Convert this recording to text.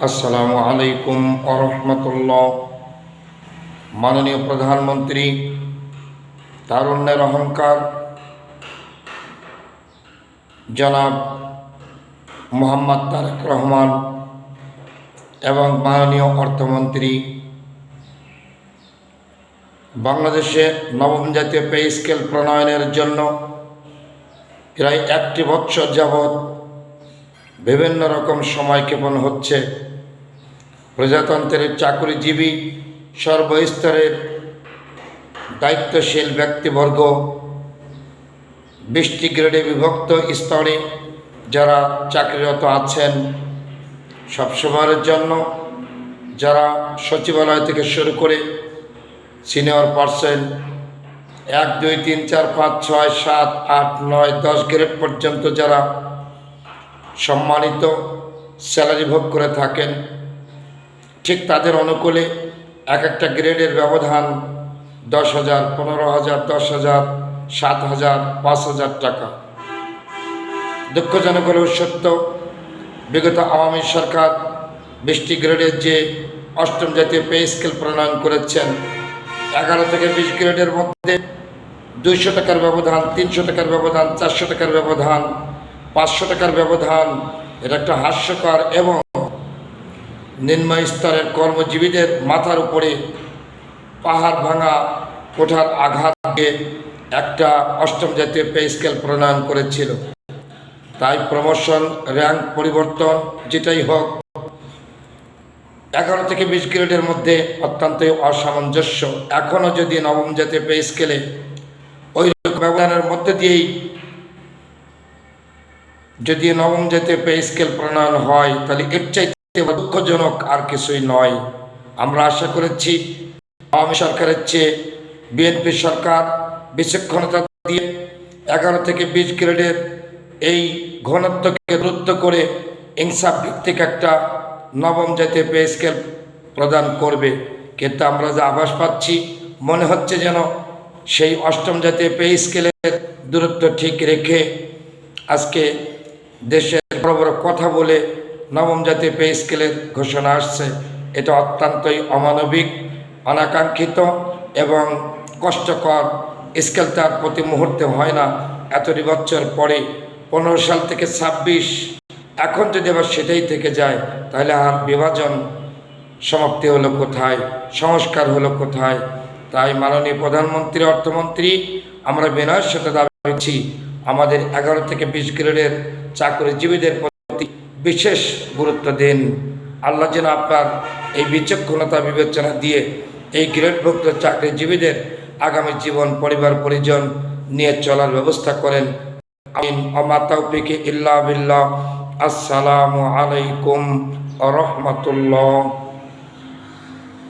আসসালামু আলাইকুম ওয়া রাহমাতুল্লাহ। মাননীয় প্রধানমন্ত্রী, তারুণ্যের অহংকার জনাব মোহাম্মদ তারেক রহমান এবং মাননীয় অর্থমন্ত্রী বাংলাদেশে নবম জাতীয় পে স্কেল প্রণয়নের জন্য প্রায় 1 বছর যাবৎ বিভিন্ন রকম সময়ক্ষেপণ হচ্ছে। প্রজাতন্ত্রের চাকরিজীবী সর্বস্তরের দায়িত্বশীল ব্যক্তিবর্গ 20টি গ্রেডে বিভক্ত স্তরে যারা চাকরিরত আছেন, সবসময়ের জন্য যারা সচিবালয় থেকে শুরু করে সিনিয়র পার্সন 1, 2, 3, 4, 5, 6, 7, 8, 9, 10 গ্রেড পর্যন্ত যারা সম্মানিত স্যালারি ভোগ করে থাকেন, ঠিক তাদের অনুকূলে এক একটা গ্রেডের ব্যবধান 10,000, 15,000, 10,000, 7,000, 5,000 টাকা। দুঃখজনক হলেও সত্য, বিগত আওয়ামী সরকার 20টি গ্রেডের যে 8ম জাতীয় পে স্কেল প্রণয়ন করেছেন, 11 থেকে 20 গ্রেডের মধ্যে 200 টাকার ব্যবধান, 300 টাকার ব্যবধান, 400 টাকার ব্যবধান, 500 টাকার ব্যবধান। এটা একটা হাস্যকর এবং নিম্ন স্তরের কর্মজীবীদের মাথার উপরে পাহাড় ভাঙা কোঠার আঘাত দিয়ে একটা 8ম জাতীয় পে স্কেল প্রণয়ন করেছিল। তাই প্রমোশন, র্যাঙ্ক পরিবর্তন যেটাই হোক, 11 থেকে 20 গ্রেডের মধ্যে অত্যন্তই অসামঞ্জস্য। এখনও যদি নবম জাতীয় পে স্কেলে ওই ব্যবধানের মধ্যে দিয়েই যদি নবম জাতীয় পে স্কেল প্রণয়ন হয়, তাহলে এর চাইতে দুঃখজনক আর কিছুই নয়। আমরা আশা করেছি আওয়ামী সরকারের চেয়ে বিএনপি সরকার বিচক্ষণতা দিয়ে 11 থেকে 20 গ্রেডের এই ঘনত্বকে দ্রুত করে ইনসাফ ভিত্তিক একটা নবম জাতীয় পে স্কেল প্রদান করবে। কিন্তু আমরা যা আভাস পাচ্ছি, মনে হচ্ছে যেন সেই 8ম জাতীয় পে স্কেলের দূরত্ব ঠিক রেখে আজকে দেশের বড় বড় কথা বলে নবম জাতীয় পে স্কেলের ঘোষণা আসছে। এটা অত্যন্তই অমানবিক, অনাকাঙ্ক্ষিত এবং কষ্টকর। স্কেল তার প্রতি মুহূর্তে হয় না। এতটি বছর পরে 15 সাল থেকে 26 এখন যদি আবার সেটাই থেকে যায়, তাহলে আর বিভাজন সমাপ্তি হলো কোথায়, সংস্কার হলো কোথায়? তাই মাননীয় প্রধানমন্ত্রী, অর্থমন্ত্রী, আমরা বিনয়ের সাথে দাবি করছি, আমাদের 11 থেকে 20 গ্রেডের চাকরিজীবীদের প্রতি বিশেষ গুরুত্ব দিন। আল্লাহ যেন আপনার এই বিচক্ষণতা বিবেচনা দিয়ে এই গ্রেডভুক্ত চাকরিজীবীদের আগামী জীবন, পরিবার পরিজন নিয়ে চলার ব্যবস্থা করেন। আমিন। ওমা তাওফিকি ইল্লা বিল্লাহ। আসসালামু আলাইকুম ওয়া রাহমাতুল্লাহ।